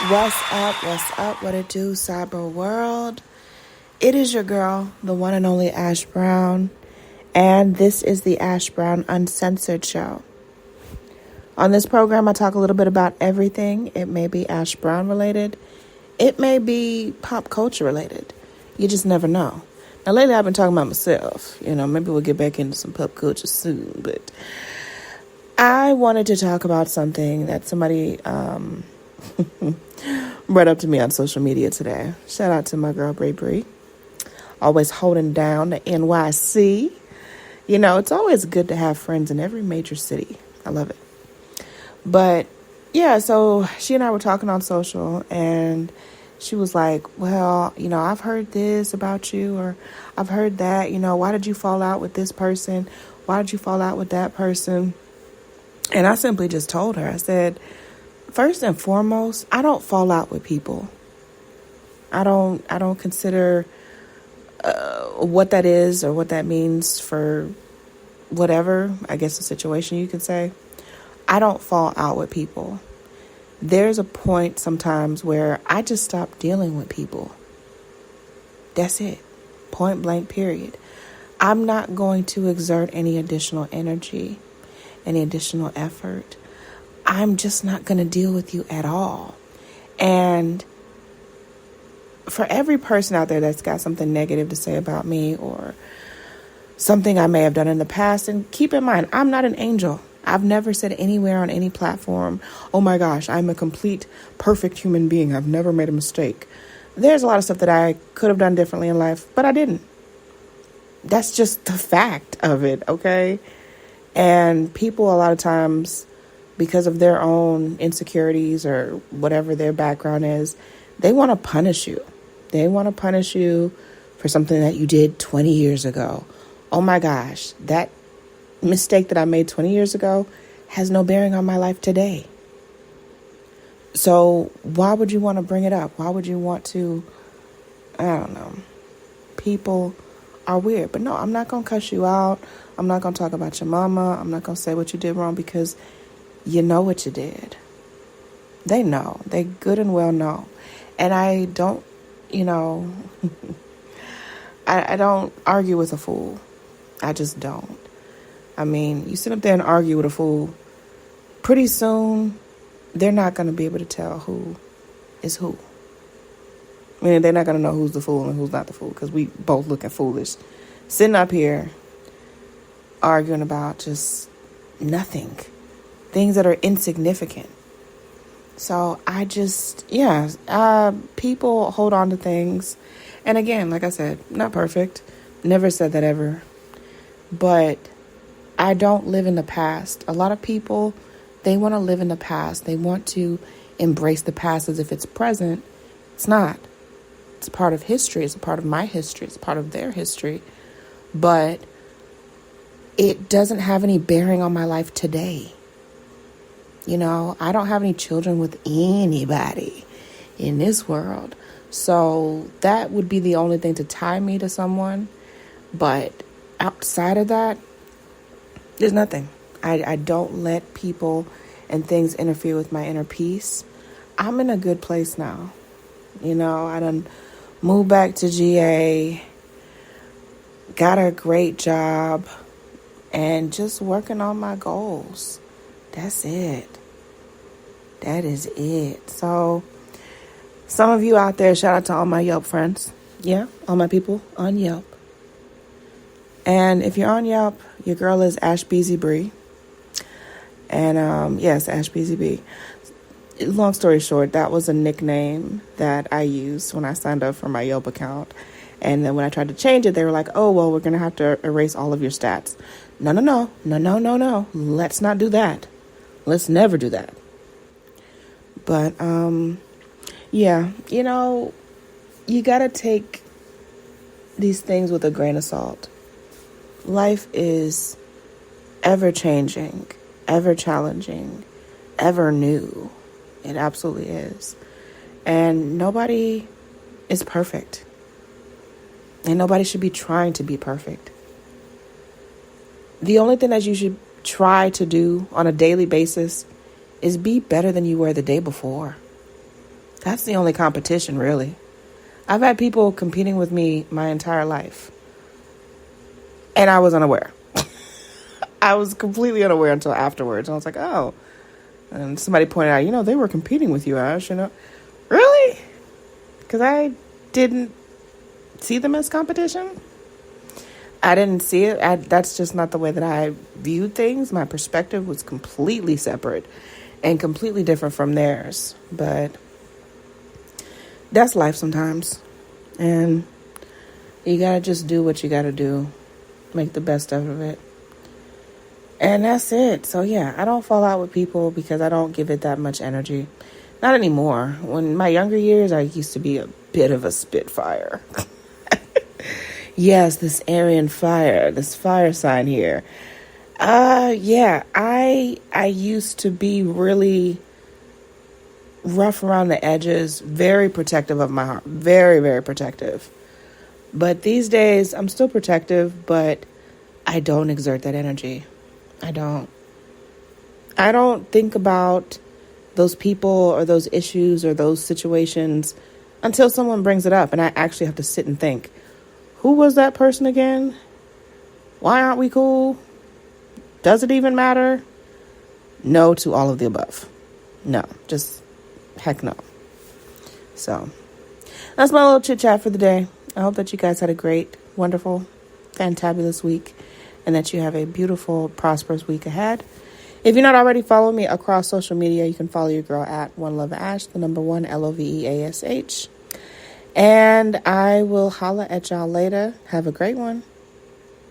What's up? What's up? What it do, cyber world? It is your girl, the one and only Ash Brown, and this is the Ash Brown Uncensored Show. On this program, I talk a little bit about everything. It may be Ash Brown related. It may be pop culture related. You just never know. Now, lately I've been talking about myself. Maybe we'll get back into some pop culture soon, but I wanted to talk about something that somebody brought up to me on social media today. Shout out to my girl Bree. Always holding down the NYC. It's always good to have friends in every major city. I love it. But yeah, so she and I were talking on social, and she was like, well, I've heard this about you, or I've heard that, why did you fall out with this person? Why did you fall out with that person? And I simply just told her, I said, first and foremost, I don't fall out with people. I don't consider what that is or what that means for whatever, I guess, the situation you could say. I don't fall out with people. There's a point sometimes where I just stop dealing with people. That's it. Point blank, period. I'm not going to exert any additional energy, any additional effort. I'm just not going to deal with you at all. And for every person out there that's got something negative to say about me or something I may have done in the past, and keep in mind, I'm not an angel. I've never said anywhere on any platform, oh my gosh, I'm a complete, perfect human being. I've never made a mistake. There's a lot of stuff that I could have done differently in life, but I didn't. That's just the fact of it, okay? And people a lot of times, because of their own insecurities or whatever their background is, they want to punish you. They want to punish you for something that you did 20 years ago. Oh my gosh, that mistake that I made 20 years ago has no bearing on my life today. So why would you want to bring it up? Why would you want to, I don't know. People are weird. But no, I'm not going to cuss you out. I'm not going to talk about your mama. I'm not going to say what you did wrong, because you know what you did. They know. They good and well know. And I don't, I don't argue with a fool. I just don't. I mean, you sit up there and argue with a fool, pretty soon they're not going to be able to tell who is who. I mean, they're not going to know who's the fool and who's not the fool, because we both looking foolish. Sitting up here arguing about just nothing. Things that are insignificant. So I just, people hold on to things. And again, like I said, not perfect. Never said that ever. But I don't live in the past. A lot of people, they want to live in the past. They want to embrace the past as if it's present. It's not. It's a part of history. It's a part of my history. It's a part of their history. But it doesn't have any bearing on my life today. I don't have any children with anybody in this world. So that would be the only thing to tie me to someone. But outside of that, there's nothing. I don't let people and things interfere with my inner peace. I'm in a good place now. I done moved back to GA, got a great job, and just working on my goals. That's it. That is it. So some of you out there, shout out to all my Yelp friends. Yeah, all my people on Yelp. And if you're on Yelp, your girl is Ash Beezy Bree. And yes, Ash Beezy B. Long story short, that was a nickname that I used when I signed up for my Yelp account. And then when I tried to change it, they were like, oh, well, we're going to have to erase all of your stats. No. Let's not do that. Let's never do that. But, yeah, you got to take these things with a grain of salt. Life is ever changing, ever challenging, ever new. It absolutely is. And nobody is perfect. And nobody should be trying to be perfect. The only thing that you should try to do on a daily basis is be better than you were the day before. That's the only competition, really. I've had people competing with me my entire life, and I was unaware. I was completely unaware until afterwards. I was like, oh. And somebody pointed out, they were competing with you, Ash, Really? Because I didn't see them as competition. I didn't see it. That's just not the way that I viewed things. My perspective was completely separate and completely different from theirs. But that's life sometimes. And you got to just do what you got to do. Make the best of it. And that's it. So, yeah, I don't fall out with people because I don't give it that much energy. Not anymore. When my younger years, I used to be a bit of a spitfire. Yes, this Aryan fire, this fire sign here. Yeah, I used to be really rough around the edges, very protective of my heart, very, very protective. But these days, I'm still protective, but I don't exert that energy. I don't think about those people or those issues or those situations until someone brings it up, and I actually have to sit and think, who was that person again? Why aren't we cool? Does it even matter? No to all of the above. No, just heck no. So that's my little chit chat for the day. I hope that you guys had a great, wonderful, fantabulous week and that you have a beautiful, prosperous week ahead. If you're not already following me across social media, you can follow your girl at One Love Ash, the number 1 LOVEASH. And I will holla at y'all later. Have a great one.